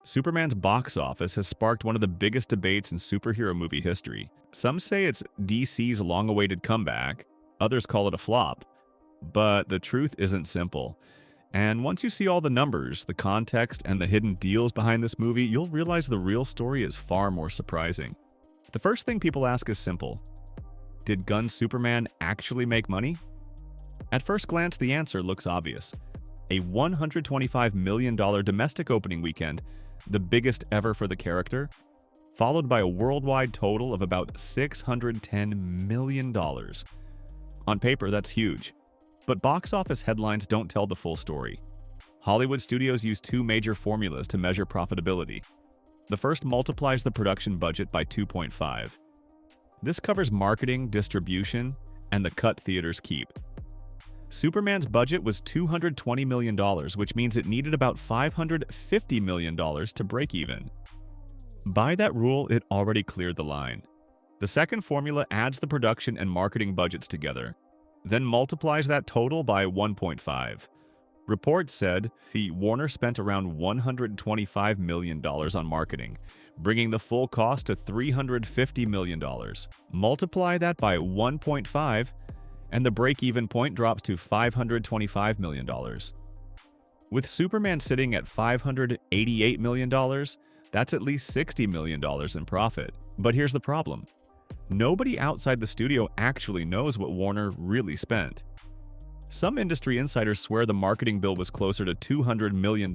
Superman's box office has sparked one of the biggest debates in superhero movie history. Some say it's DC's long-awaited comeback, others call it a flop. But the truth isn't simple. And once you see all the numbers, the context, and the hidden deals behind this movie, you'll realize the real story is far more surprising. The first thing people ask is simple. Did Gunn's Superman actually make money? At first glance, the answer looks obvious. A $125 million domestic opening weekend, the biggest ever for the character, followed by a worldwide total of about $610 million. On paper, that's huge. But box office headlines don't tell the full story. Hollywood studios use two major formulas to measure profitability. The first multiplies the production budget by 2.5. This covers marketing, distribution, and the cut theaters keep. Superman's budget was $220 million, which means it needed about $550 million to break even. By that rule, it already cleared the line. The second formula adds the production and marketing budgets together, then multiplies that total by 1.5. Reports said Warner spent around $125 million on marketing, bringing the full cost to $350 million. Multiply that by 1.5, and the break-even point drops to $525 million. With Superman sitting at $588 million, that's at least $60 million in profit. But here's the problem. Nobody outside the studio actually knows what Warner really spent. Some industry insiders swear the marketing bill was closer to $200 million,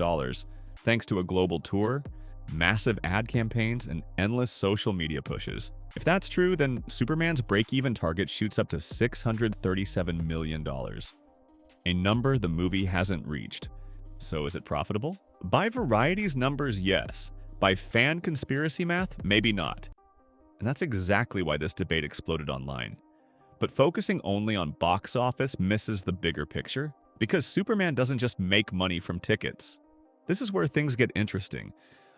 thanks to a global tour, massive ad campaigns, and endless social media pushes. If that's true, then Superman's break-even target shoots up to $637 million, a number the movie hasn't reached. So is it profitable? By Variety's numbers, yes. By fan conspiracy math, maybe not. And that's exactly why this debate exploded online. But focusing only on box office misses the bigger picture, because Superman doesn't just make money from tickets. This is where things get interesting.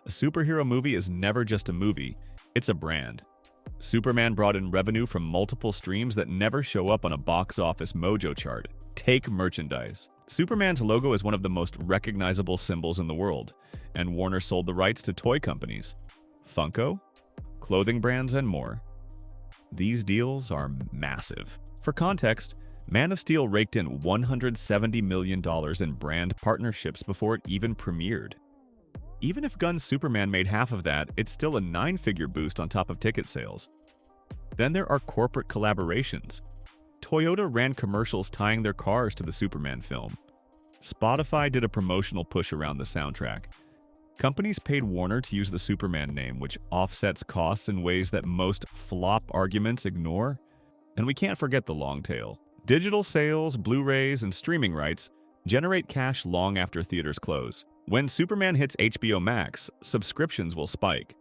A superhero movie is never just a movie, it's a brand. Superman brought in revenue from multiple streams that never show up on a box office mojo chart. Take merchandise. Superman's logo is one of the most recognizable symbols in the world, and Warner sold the rights to toy companies, Funko, clothing brands, and more. These deals are massive. For context, Man of Steel raked in $170 million in brand partnerships before it even premiered. Even if Gunn's Superman made half of that, it's still a nine-figure boost on top of ticket sales. Then there are corporate collaborations. Toyota ran commercials tying their cars to the Superman film. Spotify did a promotional push around the soundtrack. Companies paid Warner to use the Superman name, which offsets costs in ways that most flop arguments ignore. And we can't forget the long tail. Digital sales, Blu-rays, and streaming rights generate cash long after theaters close. When Superman hits HBO Max, subscriptions will spike.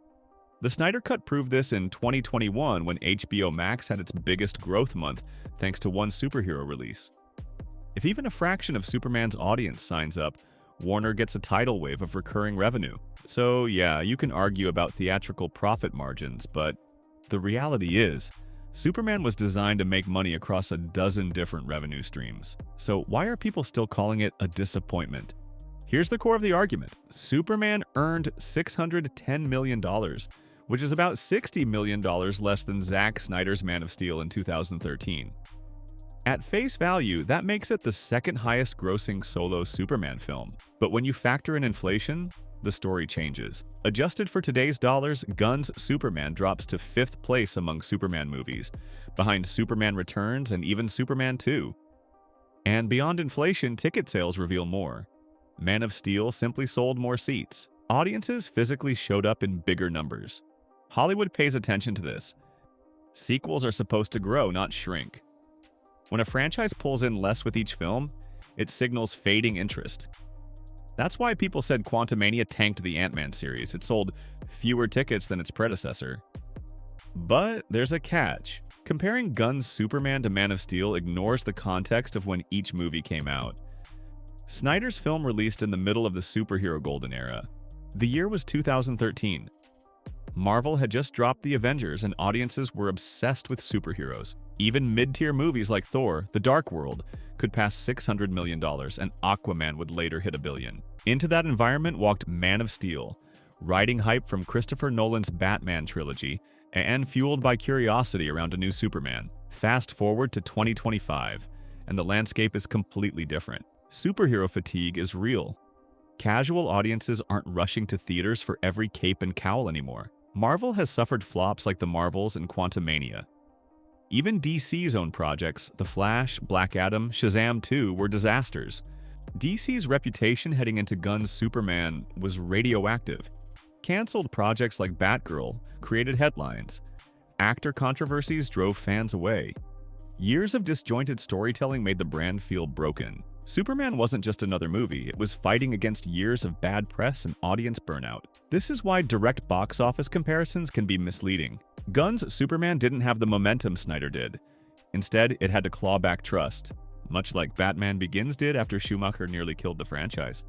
The Snyder Cut proved this in 2021 when HBO Max had its biggest growth month thanks to one superhero release. If even a fraction of Superman's audience signs up, Warner gets a tidal wave of recurring revenue. So yeah, you can argue about theatrical profit margins, but the reality is, Superman was designed to make money across a dozen different revenue streams. So why are people still calling it a disappointment? Here's the core of the argument. Superman earned $610 million, which is about $60 million less than Zack Snyder's Man of Steel in 2013. At face value, that makes it the second highest grossing solo Superman film. But when you factor in inflation, the story changes. Adjusted for today's dollars, Gunn's Superman drops to 5th place among Superman movies, behind Superman Returns and even Superman 2. And beyond inflation, ticket sales reveal more. Man of Steel simply sold more seats. Audiences physically showed up in bigger numbers. Hollywood pays attention to this. Sequels are supposed to grow, not shrink. When a franchise pulls in less with each film, it signals fading interest. That's why people said Quantumania tanked the Ant-Man series. It sold fewer tickets than its predecessor. But there's a catch. Comparing Gunn's Superman to Man of Steel ignores the context of when each movie came out. Snyder's film released in the middle of the superhero golden era. The year was 2013. Marvel had just dropped The Avengers and audiences were obsessed with superheroes. Even mid-tier movies like Thor: The Dark World could pass $600 million, and Aquaman would later hit $1 billion. Into that environment walked Man of Steel, riding hype from Christopher Nolan's Batman trilogy and fueled by curiosity around a new Superman. Fast forward to 2025, and the landscape is completely different. Superhero fatigue is real. Casual audiences aren't rushing to theaters for every cape and cowl anymore. Marvel has suffered flops like The Marvels and Quantumania. Even DC's own projects, The Flash, Black Adam, Shazam 2, were disasters. DC's reputation heading into Gunn's Superman was radioactive. Cancelled projects like Batgirl created headlines. Actor controversies drove fans away. Years of disjointed storytelling made the brand feel broken. Superman wasn't just another movie, it was fighting against years of bad press and audience burnout. This is why direct box office comparisons can be misleading. Gunn's Superman didn't have the momentum Snyder did. Instead, it had to claw back trust, much like Batman Begins did after Schumacher nearly killed the franchise.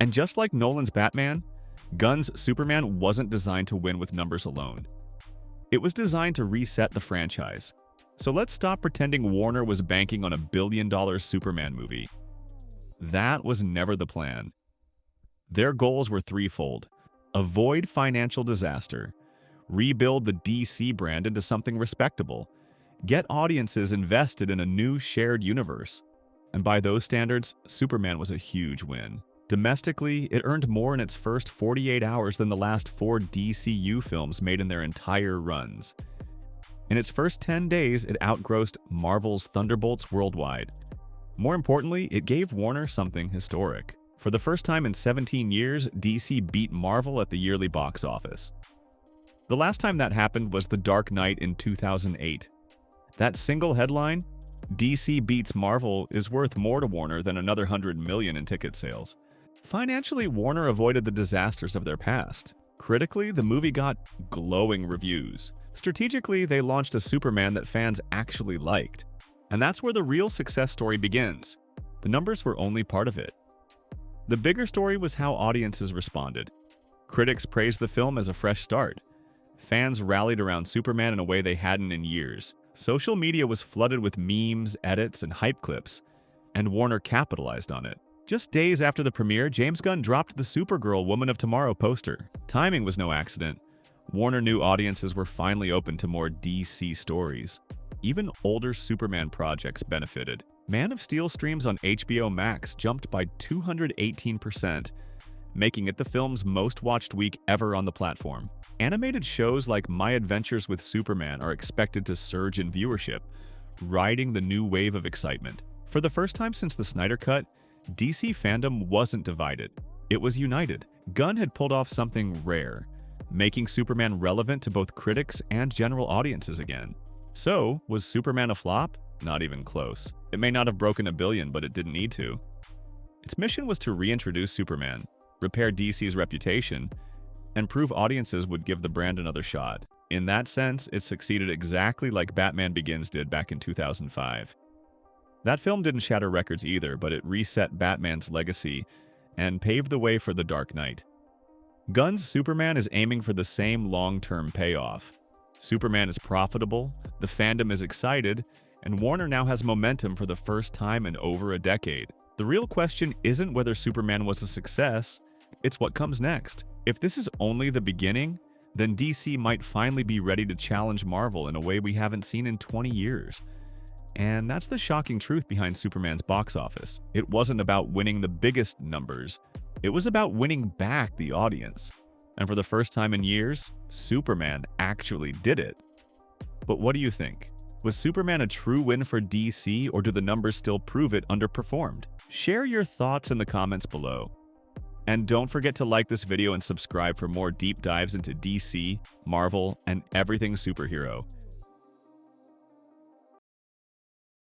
And just like Nolan's Batman, Gunn's Superman wasn't designed to win with numbers alone. It was designed to reset the franchise. So let's stop pretending Warner was banking on a billion-dollar Superman movie. That was never the plan. Their goals were threefold: avoid financial disaster, rebuild the DC brand into something respectable, get audiences invested in a new shared universe. And by those standards, Superman was a huge win. Domestically, it earned more in its first 48 hours than the last 4 DCU films made in their entire runs. In its first 10 days, it outgrossed Marvel's Thunderbolts worldwide. More importantly, it gave Warner something historic. For the first time in 17 years, DC beat Marvel at the yearly box office. The last time that happened was The Dark Knight in 2008. That single headline, DC beats Marvel, is worth more to Warner than another $100 million in ticket sales. Financially, Warner avoided the disasters of their past. Critically, the movie got glowing reviews. Strategically, they launched a Superman that fans actually liked. And that's where the real success story begins. The numbers were only part of it. The bigger story was how audiences responded. Critics praised the film as a fresh start. Fans rallied around Superman in a way they hadn't in years. Social media was flooded with memes, edits, and hype clips, and Warner capitalized on it. Just days after the premiere, James Gunn dropped the Supergirl Woman of Tomorrow poster. Timing was no accident. Warner knew audiences were finally open to more DC stories. Even older Superman projects benefited. Man of Steel streams on HBO Max jumped by 218%, making it the film's most-watched week ever on the platform. Animated shows like My Adventures with Superman are expected to surge in viewership, riding the new wave of excitement. For the first time since the Snyder Cut, DC fandom wasn't divided. It was united. Gunn had pulled off something rare, making Superman relevant to both critics and general audiences again. So, was Superman a flop? Not even close. It may not have broken $1 billion, but it didn't need to. Its mission was to reintroduce Superman, repair DC's reputation, and prove audiences would give the brand another shot. In that sense, it succeeded exactly like Batman Begins did back in 2005. That film didn't shatter records either, but it reset Batman's legacy and paved the way for The Dark Knight. Gunn's Superman is aiming for the same long-term payoff. Superman is profitable, the fandom is excited, and Warner now has momentum for the first time in over a decade. The real question isn't whether Superman was a success, it's what comes next. If this is only the beginning, then DC might finally be ready to challenge Marvel in a way we haven't seen in 20 years. And that's the shocking truth behind Superman's box office. It wasn't about winning the biggest numbers, it was about winning back the audience. And for the first time in years, Superman actually did it. But what do you think? Was Superman a true win for DC, or do the numbers still prove it underperformed? Share your thoughts in the comments below. And don't forget to like this video and subscribe for more deep dives into DC, Marvel, and everything superhero.